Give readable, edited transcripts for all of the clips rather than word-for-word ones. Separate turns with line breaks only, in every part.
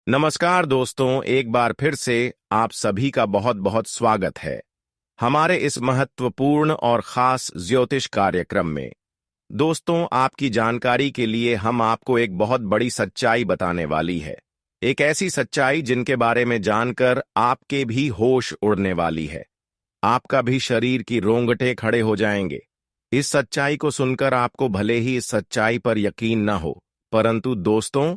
नमस्कार दोस्तों, एक बार फिर से आप सभी का बहुत बहुत स्वागत है हमारे इस महत्वपूर्ण और खास ज्योतिष कार्यक्रम में। दोस्तों, आपकी जानकारी के लिए हम आपको एक बहुत बड़ी सच्चाई बताने वाली है। एक ऐसी सच्चाई जिनके बारे में जानकर आपके भी होश उड़ने वाली है। आपका भी शरीर की रोंगटे खड़े हो जाएंगे। इस सच्चाई को सुनकर आपको भले ही इस सच्चाई पर यकीन न हो, परंतु दोस्तों,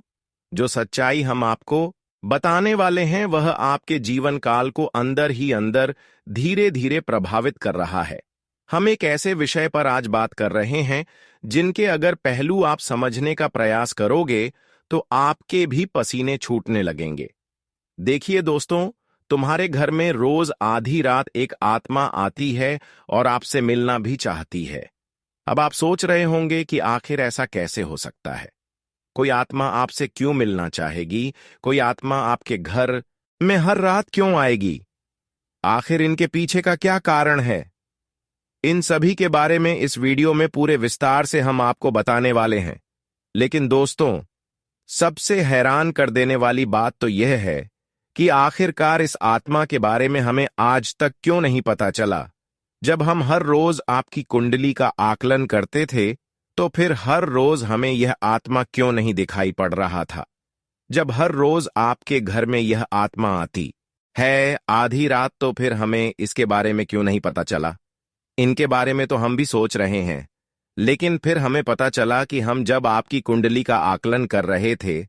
जो सच्चाई हम आपको बताने वाले हैं वह आपके जीवन काल को अंदर ही अंदर धीरे धीरे प्रभावित कर रहा है। हम एक ऐसे विषय पर आज बात कर रहे हैं जिनके अगर पहलू आप समझने का प्रयास करोगे तो आपके भी पसीने छूटने लगेंगे। देखिए दोस्तों, तुम्हारे घर में रोज आधी रात एक आत्मा आती है और आपसे मिलना भी चाहती है। अब आप सोच रहे होंगे कि आखिर ऐसा कैसे हो सकता है। कोई आत्मा आपसे क्यों मिलना चाहेगी? कोई आत्मा आपके घर में हर रात क्यों आएगी? आखिर इनके पीछे का क्या कारण है? इन सभी के बारे में इस वीडियो में पूरे विस्तार से हम आपको बताने वाले हैं। लेकिन दोस्तों, सबसे हैरान कर देने वाली बात तो यह है कि आखिरकार इस आत्मा के बारे में हमें आज तक क्यों नहीं पता चला। जब हम हर रोज आपकी कुंडली का आकलन करते थे तो फिर हर रोज हमें यह आत्मा क्यों नहीं दिखाई पड़ रहा था? जब हर रोज आपके घर में यह आत्मा आती है आधी रात, तो फिर हमें इसके बारे में क्यों नहीं पता चला? इनके बारे में तो हम भी सोच रहे हैं, लेकिन फिर हमें पता चला कि हम जब आपकी कुंडली का आकलन कर रहे थे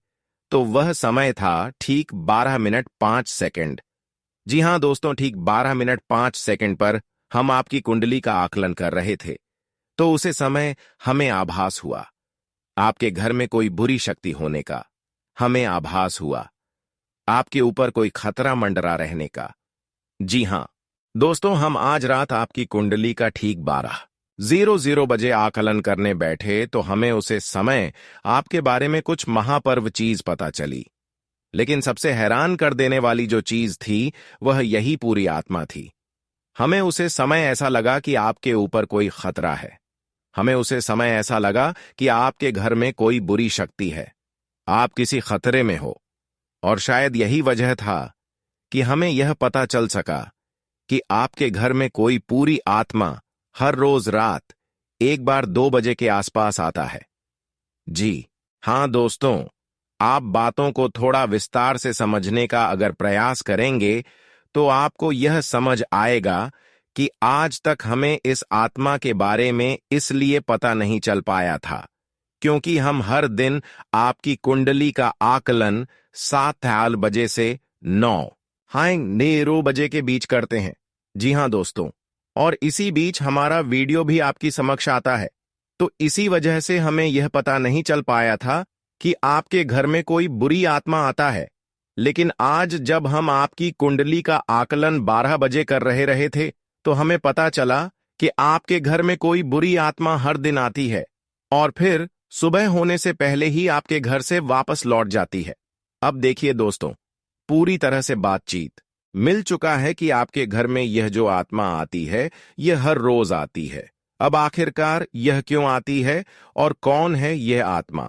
तो वह समय था ठीक 12 मिनट 5 सेकंड। जी हां दोस्तों, ठीक 12 मिनट 5 सेकंड पर हम आपकी कुंडली का आकलन कर रहे थे। तो उसे समय हमें आभास हुआ आपके घर में कोई बुरी शक्ति होने का। हमें आभास हुआ आपके ऊपर कोई खतरा मंडरा रहने का। जी हां दोस्तों, हम आज रात आपकी कुंडली का ठीक 12:00 बजे आकलन करने बैठे तो हमें उसे समय आपके बारे में कुछ महापर्व चीज पता चली। लेकिन सबसे हैरान कर देने वाली जो चीज थी वह यही पूरी आत्मा थी। हमें उसे समय ऐसा लगा कि आपके ऊपर कोई खतरा है। हमें उसे समय ऐसा लगा कि आपके घर में कोई बुरी शक्ति है, आप किसी खतरे में हो। और शायद यही वजह था कि हमें यह पता चल सका कि आपके घर में कोई पूरी आत्मा हर रोज रात 1 2 बजे के आसपास आता है। जी हां दोस्तों, आप बातों को थोड़ा विस्तार से समझने का अगर प्रयास करेंगे तो आपको यह समझ आएगा कि आज तक हमें इस आत्मा के बारे में इसलिए पता नहीं चल पाया था क्योंकि हम हर दिन आपकी कुंडली का आकलन 7 बजे से 9 बजे के बीच करते हैं। जी हां दोस्तों, और इसी बीच हमारा वीडियो भी आपकी समक्ष आता है। तो इसी वजह से हमें यह पता नहीं चल पाया था कि आपके घर में कोई बुरी आत्मा आता है। लेकिन आज जब हम आपकी कुंडली का आकलन 12 बजे कर रहे थे तो हमें पता चला कि आपके घर में कोई बुरी आत्मा हर दिन आती है और फिर सुबह होने से पहले ही आपके घर से वापस लौट जाती है। अब देखिए दोस्तों, पूरी तरह से बातचीत मिल चुका है कि आपके घर में यह जो आत्मा आती है यह हर रोज आती है। अब आखिरकार यह क्यों आती है और कौन है यह आत्मा?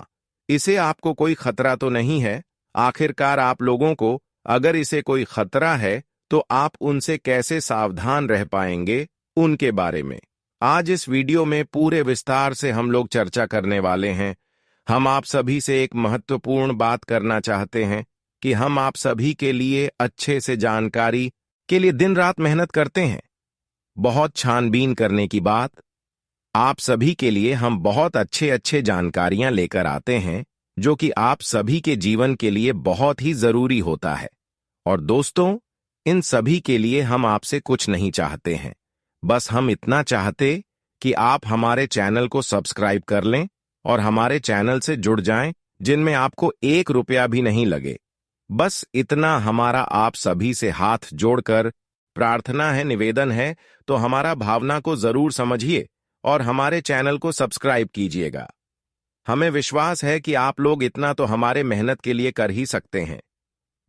इसे आपको कोई खतरा तो नहीं है। आखिरकार आप लोगों को अगर इसे कोई खतरा है तो आप उनसे कैसे सावधान रह पाएंगे, उनके बारे में आज इस वीडियो में पूरे विस्तार से हम लोग चर्चा करने वाले हैं। हम आप सभी से एक महत्वपूर्ण बात करना चाहते हैं कि हम आप सभी के लिए अच्छे से जानकारी के लिए दिन रात मेहनत करते हैं। बहुत छानबीन करने की बात, आप सभी के लिए हम बहुत अच्छे जानकारियां लेकर आते हैं जो कि आप सभी के जीवन के लिए बहुत ही जरूरी होता है। और दोस्तों, इन सभी के लिए हम आपसे कुछ नहीं चाहते हैं, बस हम इतना चाहते कि आप हमारे चैनल को सब्सक्राइब कर लें और हमारे चैनल से जुड़ जाएं, जिनमें आपको 1 रुपया भी नहीं लगे। बस इतना हमारा आप सभी से हाथ जोड़कर प्रार्थना है, निवेदन है। तो हमारा भावना को जरूर समझिए और हमारे चैनल को सब्सक्राइब कीजिएगा। हमें विश्वास है कि आप लोग इतना तो हमारे मेहनत के लिए कर ही सकते हैं।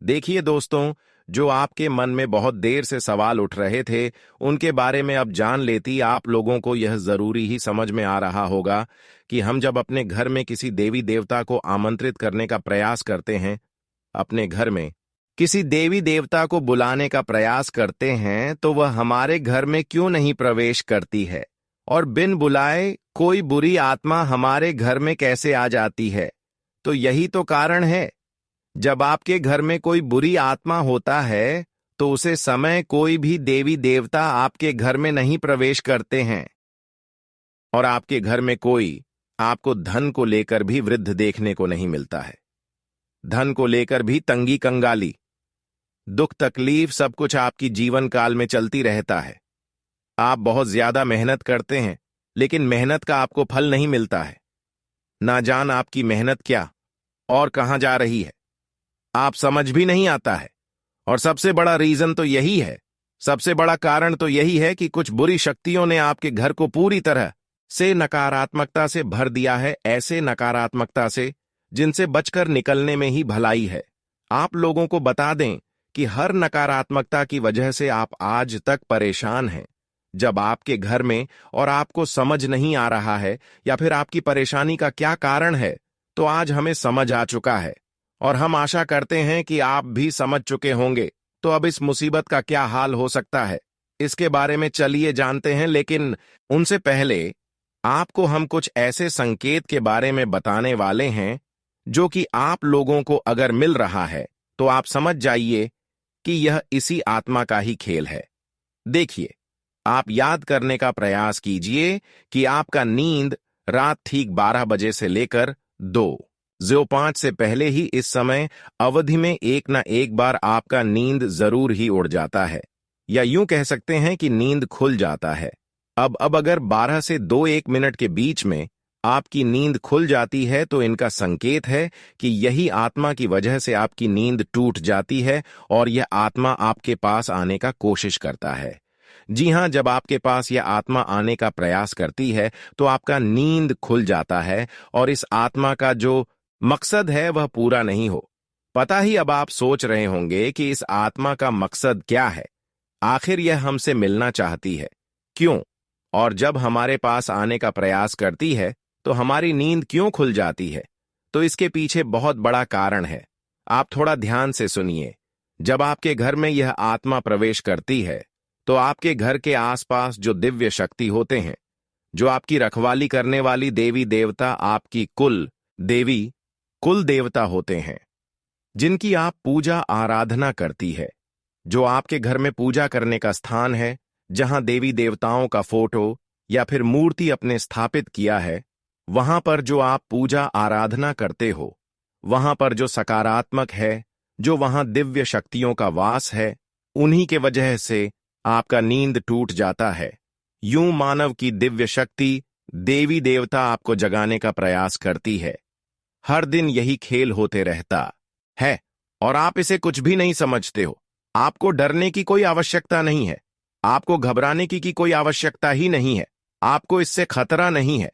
देखिए दोस्तों, जो आपके मन में बहुत देर से सवाल उठ रहे थे उनके बारे में अब जान लेती आप लोगों को यह जरूरी ही समझ में आ रहा होगा कि हम जब अपने घर में किसी देवी देवता को आमंत्रित करने का प्रयास करते हैं अपने घर में किसी देवी देवता को बुलाने का प्रयास करते हैं तो वह हमारे घर में क्यों नहीं प्रवेश करती है और बिन बुलाए कोई बुरी आत्मा हमारे घर में कैसे आ जाती है? तो यही तो कारण है। जब आपके घर में कोई बुरी आत्मा होता है तो उसे समय कोई भी देवी देवता आपके घर में नहीं प्रवेश करते हैं। और आपके घर में कोई आपको धन को लेकर भी वृद्ध देखने को नहीं मिलता है। धन को लेकर भी तंगी कंगाली, दुख तकलीफ सब कुछ आपकी जीवन काल में चलती रहता है। आप बहुत ज्यादा मेहनत करते हैं लेकिन मेहनत का आपको फल नहीं मिलता है। ना जान आपकी मेहनत क्या और कहां जा रही है, आप समझ भी नहीं आता है। और सबसे बड़ा रीजन तो यही है, सबसे बड़ा कारण तो यही है कि कुछ बुरी शक्तियों ने आपके घर को पूरी तरह से नकारात्मकता से भर दिया है, ऐसे नकारात्मकता से जिनसे बचकर निकलने में ही भलाई है। आप लोगों को बता दें कि हर नकारात्मकता की वजह से आप आज तक परेशान हैं। जब आपके घर में और आपको समझ नहीं आ रहा है या फिर आपकी परेशानी का क्या कारण है, तो आज हमें समझ आ चुका है और हम आशा करते हैं कि आप भी समझ चुके होंगे। तो अब इस मुसीबत का क्या हाल हो सकता है, इसके बारे में चलिए जानते हैं। लेकिन उनसे पहले आपको हम कुछ ऐसे संकेत के बारे में बताने वाले हैं जो कि आप लोगों को अगर मिल रहा है तो आप समझ जाइए कि यह इसी आत्मा का ही खेल है। देखिए, आप याद करने का प्रयास कीजिए कि आपका नींद रात ठीक 12 बजे से लेकर 2:05 से पहले ही इस समय अवधि में एक ना एक बार आपका नींद जरूर ही उड़ जाता है, या यूं कह सकते हैं कि नींद खुल जाता है। अब अगर 12 से 2-1 मिनट के बीच में आपकी नींद खुल जाती है तो इनका संकेत है कि यही आत्मा की वजह से आपकी नींद टूट जाती है और यह आत्मा आपके पास आने का कोशिश करता है। जी हां, जब आपके पास यह आत्मा आने का प्रयास करती है तो आपका नींद खुल जाता है और इस आत्मा का जो मकसद है वह पूरा नहीं हो। पता ही अब आप सोच रहे होंगे कि इस आत्मा का मकसद क्या है, आखिर यह हमसे मिलना चाहती है क्यों, और जब हमारे पास आने का प्रयास करती है तो हमारी नींद क्यों खुल जाती है? तो इसके पीछे बहुत बड़ा कारण है। आप थोड़ा ध्यान से सुनिए। जब आपके घर में यह आत्मा प्रवेश करती है तो आपके घर के आसपास जो दिव्य शक्ति होते हैं, जो आपकी रखवाली करने वाली देवी देवता आपकी कुल देवता होते हैं, जिनकी आप पूजा आराधना करती है, जो आपके घर में पूजा करने का स्थान है, जहां देवी देवताओं का फोटो या फिर मूर्ति अपने स्थापित किया है, वहां पर जो आप पूजा आराधना करते हो, वहां पर जो सकारात्मक है, जो वहां दिव्य शक्तियों का वास है, उन्हीं के वजह से आपका नींद टूट जाता है। यूं मानव की दिव्य शक्ति देवी देवता आपको जगाने का प्रयास करती है। हर दिन यही खेल होते रहता है और आप इसे कुछ भी नहीं समझते हो। आपको डरने की कोई आवश्यकता नहीं है, आपको घबराने की कोई आवश्यकता ही नहीं है, आपको इससे खतरा नहीं है,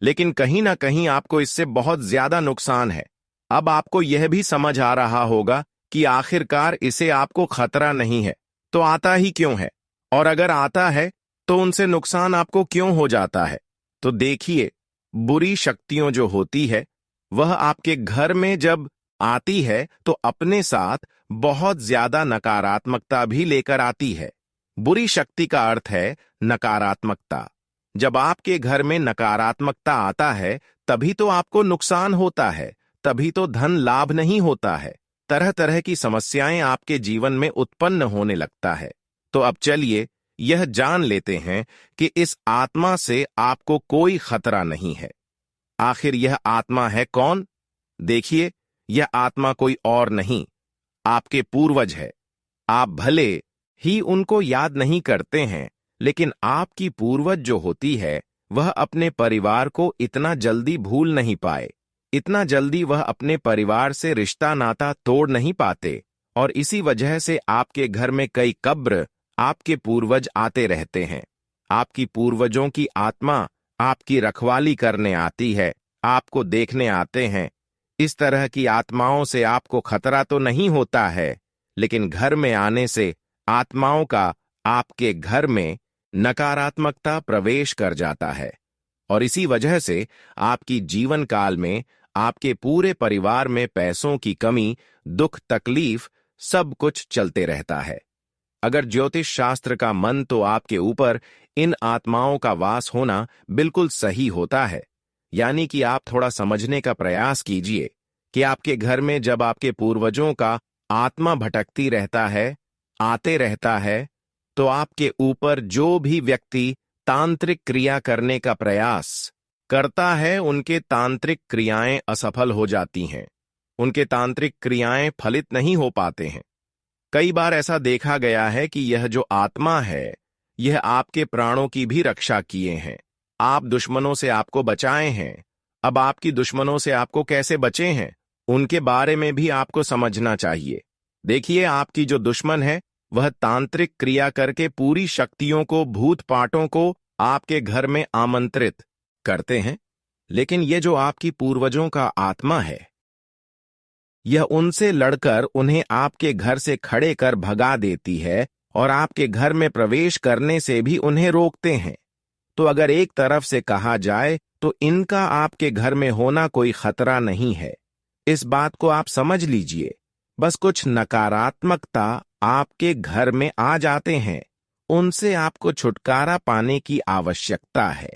लेकिन कहीं ना कहीं आपको इससे बहुत ज्यादा नुकसान है। अब आपको यह भी समझ आ रहा होगा कि आखिरकार इसे आपको खतरा नहीं है तो आता ही क्यों है, और अगर आता है तो उनसे नुकसान आपको क्यों हो जाता है। तो देखिए, बुरी शक्तियों जो होती है वह आपके घर में जब आती है तो अपने साथ बहुत ज्यादा नकारात्मकता भी लेकर आती है। बुरी शक्ति का अर्थ है नकारात्मकता। जब आपके घर में नकारात्मकता आता है तभी तो आपको नुकसान होता है, तभी तो धन लाभ नहीं होता है, तरह तरह की समस्याएं आपके जीवन में उत्पन्न होने लगता है। तो अब चलिए यह जान लेते हैं कि इस आत्मा से आपको कोई खतरा नहीं है। आखिर यह आत्मा है कौन? देखिए, यह आत्मा कोई और नहीं, आपके पूर्वज है। आप भले ही उनको याद नहीं करते हैं, लेकिन आपकी पूर्वज जो होती है वह अपने परिवार को इतना जल्दी भूल नहीं पाए, इतना जल्दी वह अपने परिवार से रिश्ता नाता तोड़ नहीं पाते, और इसी वजह से आपके घर में कई कब्र आपके पूर्वज आते रहते हैं। आपकी पूर्वजों की आत्मा आपकी रखवाली करने आती है, आपको देखने आते हैं। इस तरह की आत्माओं से आपको खतरा तो नहीं होता है, लेकिन घर में आने से आत्माओं का आपके घर में नकारात्मकता प्रवेश कर जाता है, और इसी वजह से आपकी जीवन काल में आपके पूरे परिवार में पैसों की कमी, दुख, तकलीफ, सब कुछ चलते रहता है। अगर ज्योतिष शास्त्र का मन तो आपके ऊपर इन आत्माओं का वास होना बिल्कुल सही होता है। यानी कि आप थोड़ा समझने का प्रयास कीजिए कि आपके घर में जब आपके पूर्वजों का आत्मा भटकती रहता है, आते रहता है, तो आपके ऊपर जो भी व्यक्ति तांत्रिक क्रिया करने का प्रयास करता है, उनके तांत्रिक क्रियाएं असफल हो जाती हैं। उनके तांत्रिक क्रियाएं फलित नहीं हो पाते हैं। कई बार ऐसा देखा गया है कि यह जो आत्मा है, यह आपके प्राणों की भी रक्षा किए हैं। आप दुश्मनों से आपको बचाए हैं। अब आपकी दुश्मनों से आपको कैसे बचे हैं, उनके बारे में भी आपको समझना चाहिए। देखिए, आपकी जो दुश्मन है, वह तांत्रिक क्रिया करके पूरी शक्तियों को, भूत पाटों को आपके घर में आमंत्रित करते हैं। लेकिन ये जो आपकी पूर्वजों का आत्मा है, यह उनसे लड़कर उन्हें आपके घर से खड़े कर भगा देती है और आपके घर में प्रवेश करने से भी उन्हें रोकते हैं। तो अगर एक तरफ से कहा जाए तो इनका आपके घर में होना कोई खतरा नहीं है। इस बात को आप समझ लीजिए। बस कुछ नकारात्मकता आपके घर में आ जाते हैं, उनसे आपको छुटकारा पाने की आवश्यकता है।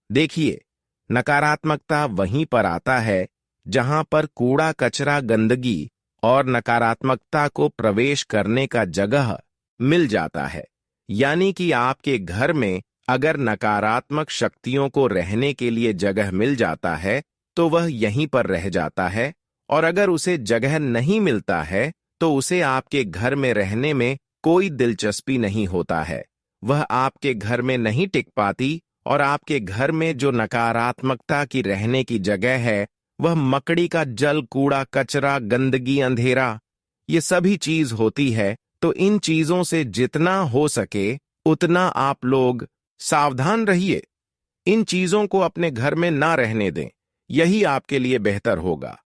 देखिए, नकारात्मकता वहीं पर आता है जहां पर कूड़ा कचरा, गंदगी और नकारात्मकता को प्रवेश करने का जगह मिल जाता है। यानी कि आपके घर में अगर नकारात्मक शक्तियों को रहने के लिए जगह मिल जाता है तो वह यहीं पर रह जाता है, और अगर उसे जगह नहीं मिलता है तो उसे आपके घर में रहने में कोई दिलचस्पी नहीं होता है। वह आपके घर में नहीं टिक पाती, और आपके घर में जो नकारात्मकता की रहने की जगह है, वह मकड़ी का जल, कूड़ा कचरा, गंदगी, अंधेरा, ये सभी चीज होती है। तो इन चीजों से जितना हो सके उतना आप लोग सावधान रहिए। इन चीजों को अपने घर में ना रहने दें, यही आपके लिए बेहतर होगा।